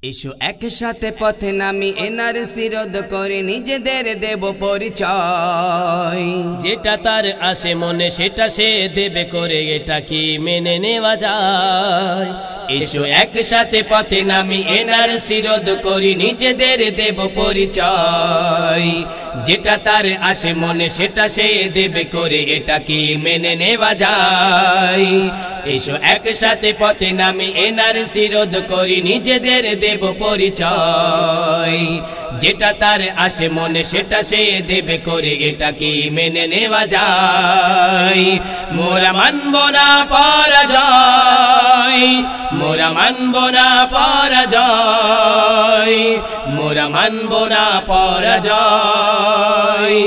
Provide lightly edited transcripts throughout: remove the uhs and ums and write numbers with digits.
এসো একসাথে পথে নামি এনআরসি রোধ করে নিজেদের দেব পরিচয়। যেটা তার আসে মনে সেটা সে দেবে করে, এটা কি মেনে নেওয়া যায়? এসো একসাথে পথে নামি এনআরসি রোধ করি নিজেদের দেব পরিচয়। যেটা তার আসে মনে সেটা সে দেবে করে, এটা কি মেনে নেওয়া যায়? এসো একসাথে পথে নামি এনআরসি রোধ করি নিজেদের দেব পরিচয়। যেটা তার আসে মনে সেটা সে দেবে করে, এটা কি মেনে নেওয়া যায়? মোরা মানব না পরাজয়, মোরা মানব না পরাজয়, মোরা মানব না পরাজয়,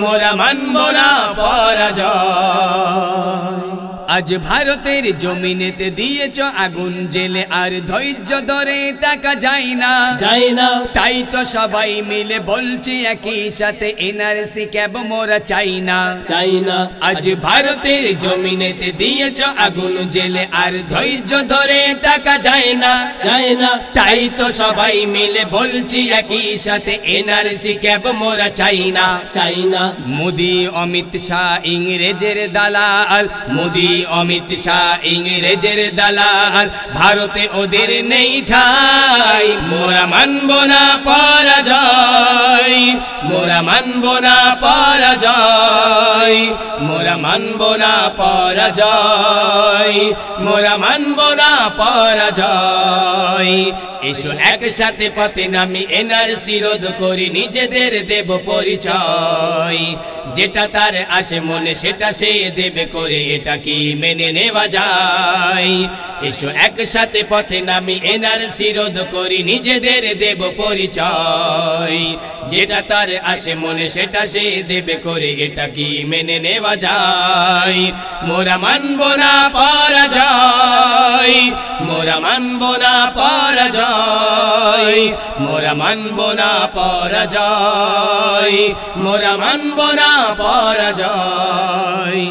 মোরা মানব না পরাজয়। আজ ভারতের জমিনেতে দিয়েছ আগুন জেলে, আর ধৈর্য ধরে টাকা যায় না, যায় না। তাই তো সবাই মিলে বলছি একই সাথে এনআরসি ক্যাব মোরা চাই না, চাই না। আজ ভারতের জমিনেতে দিয়েছ আগুন জেলে, আর ধৈর্য ধরে টাকা যায় না, যায় না। তাই তো সবাই মিলে বলছি একই সাথে এনআরসি ক্যাব মোরা চাই না, চাই না। মোদি অমিত শাহ ইংরেজের দালাল, মোদি অমিত শাহ ইংরেজের দালাল, ভারতে ওদের নেই ঠাই। মোরা মানব না পরাজয়, মোরা মানব না পরাজয়, মোরা মানব না পরাজয়, মোরা মানব না পরাজয়। এসো একসাথে পথে নামি এনআরসি রোধ করি নিজেদের দেব পরিচয়। যেটা তার আসে মনে সেটা সে দেবে করে, এটা কি মেনে নেওয়া যায়? এসো একসাথে পথে নামি এনআরসি রোধ করি নিজেদের দেব পরিচয়। যেটা তার আসে মনে সেটা সে দেবে করে, এটা কি মেনে নেওয়া যায়? মোরা মানব না পরাজয়, মোরা মানব না পরাজয়, মোরা মানব না পরাজয়, মোরা মানব না পরাজয়।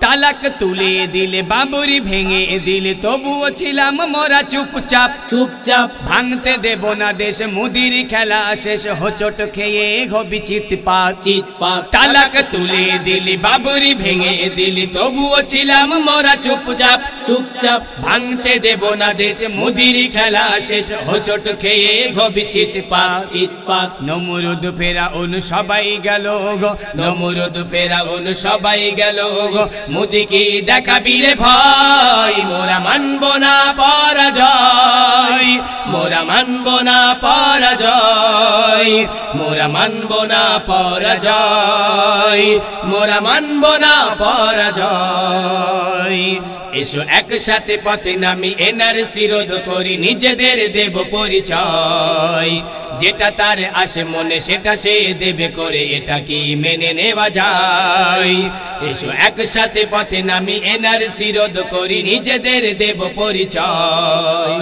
তালাক তুলে দিলে বাবুরি ভেঙে দিলে, তবুও ছিলাম মোরা চুপচাপ, চুপচাপ। ভাঙতে দেব না দেশ মুদির খেলা শেষ, হোঁচট খেয়ে হবি চিৎপাত, চিৎপাত। তালাক তুলে দিলি বাবুরি ভেঙে দিলি, তবুও ছিলাম মোরা চুপচাপ, চুপচাপ। ভাঙতে দেব না দেশ মুদির খেলা শেষ, হোঁচট খেয়ে হবি চিৎপাত, চিৎপাত। নমরুদ ফেরাউন সবাই গেল গো, নমরুদ ফেরাউন সবাই গেল গো, মোদি কি দেখাবি রে ভয়? মোরা মানব না পরাজয়, মোরা মানব না পরাজয়, মোরা মানব না পরাজয়, মোরা মানব না পরাজয়। এসো একসাথে পথে নামি এনআরসি রোধ করি নিজেদের দেব পরিচয়। যেটা তার আসে মনে সেটা সে দেবে করে, এটা কি মেনে নেওয়া যায়? এসো একসাথে পথে নামি এনআরসি রোধ করি নিজেদের দেব পরিচয়।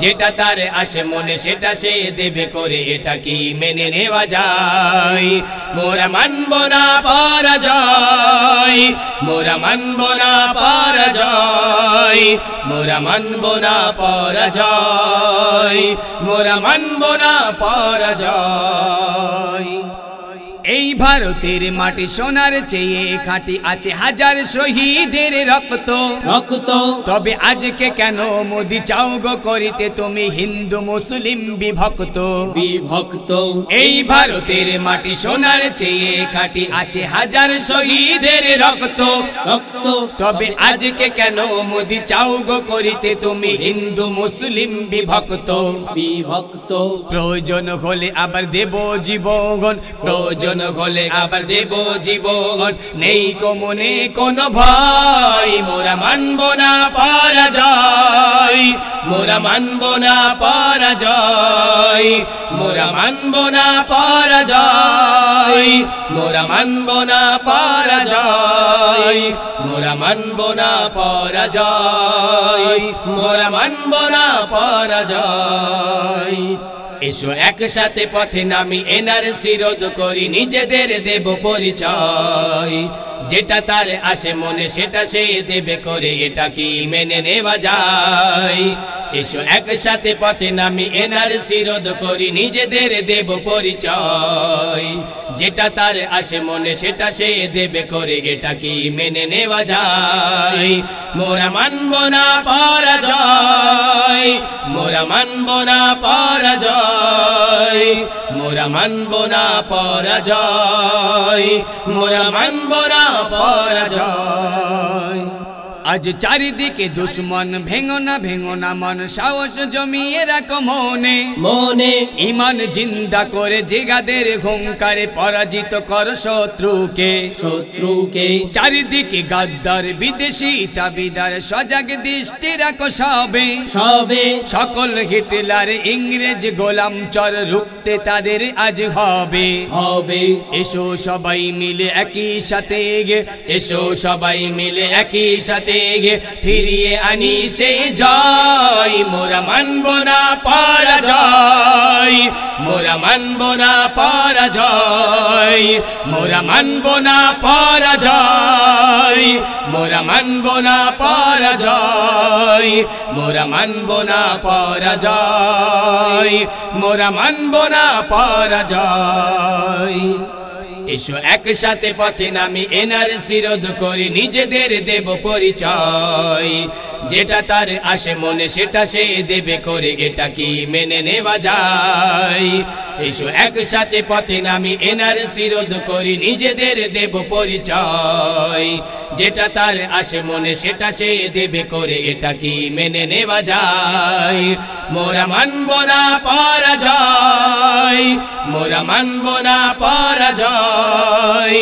যেটা তার আসে মনে সেটা সে দেবে করে, এটা কি মেনে নেওয়া যায়? মোরা মানব না পরাজয়, মোরা মানব না পরাজয়, মোরা মানব না পরাজয়, মোরা মানব না পরাজয়। এই ভারতের মাটি সোনার চেয়ে খাঁটি, আছে হাজার শহীদের রক্ত, রক্ত। তবে আজকে কেন মোদি চাও গো করিতে তুমি হিন্দু মুসলিম বিভক্ত, বিভক্ত। এই ভারতের মাটি সোনার চেয়ে খাঁটি, আছে হাজার শহীদের রক্ত, রক্ত। তবে আজকে কেন মোদি চাও গো করিতে তুমি হিন্দু মুসলিম বিভক্ত, বিভক্ত। প্রয়োজন হলে আবার দেব জীবন, প্রয়োজন হলে আবার দেব জীবন, নেই মনে কোনো ভয়। মোরা মানব না পরাজয়, মোরা মানব না পরাজয়, মোরা মানব না পরাজয়, মোরা মানব না পরাজয়, মোরা মানব না পরাজয়, মোরা মানব না পরাজয়। এসো একসাথে পথে নামি এনআরসি রোধ করি নিজেদের দেব পরিচয়। যেটা তার আসে মনে সেটা সে দেবে করে, এটা কি মেনে নেওয়া যায়? এসো একসাথে পথে নামি এনআরসি রোধ করি, নিজেদের দেব পরিচয়। যেটা তার আসে মনে সেটা সে দেবে করে, এটা কি মেনে নেওয়া যায়? মোরা মানব না পরাজয়, মোরা মানব না পরাজয়, মোরা মানব না পরাজয়, মোরা মানব না পরাজয়। আজ চারিদিকে দুশ্মন, ভেঙো না মন, সাহস জমিয়ে রাখো মনে মনে। ইমান জিন্দা করে জিগাদের হুঙ্কারে পরাজিত কর শত্রুকে শত্রুকে। চারিদিকে গাদ্দার বিদেশি তাবিদার, সজাগ দৃষ্টি রাখো সবে সবে। সকল হিটলার ইংরেজ গোলাম চর, রুখতে তাদের আজ হবে হবে। এসো সবাই মিলে একই সাথে, এসো সবাই মিলে একই সাথে ফিরিয়ে আনি সেই জয়। মোরা মানব না পরাজয়, মোরা মানব না পরাজয়, মোরা মানব না পরাজয়, মোরা মানব না পরাজয়, মোরা মানব না পরাজয়, মোরা মানব না পরাজয়। এসো একসাথে পথে নামি এনআরসি রোধ করি, নিজেদের দেব পরিচয়। যেটা তার আসে মনে সেটা সে দেবে করে, এটা কি মেনে নেওয়া যায়? এসো একসাথে পথে নামি এনআরসি রোধ করি, নিজেদের দেব পরিচয়। যেটা তার আসে মনে সেটা সে দেবে করে, এটা কি মেনে নেওয়া যায়? মোরা মানব না পরাজয়, মোরা মানব না পরাজয়,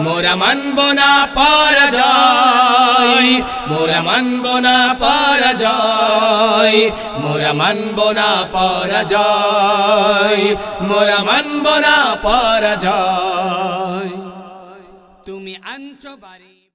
মোরা মানব না পরাজয়, মোরা মানব না পরাজয়, মোরা মানব না পরাজয়, মোরা মানব না পরাজয়। তুমি আনছো বাড়ি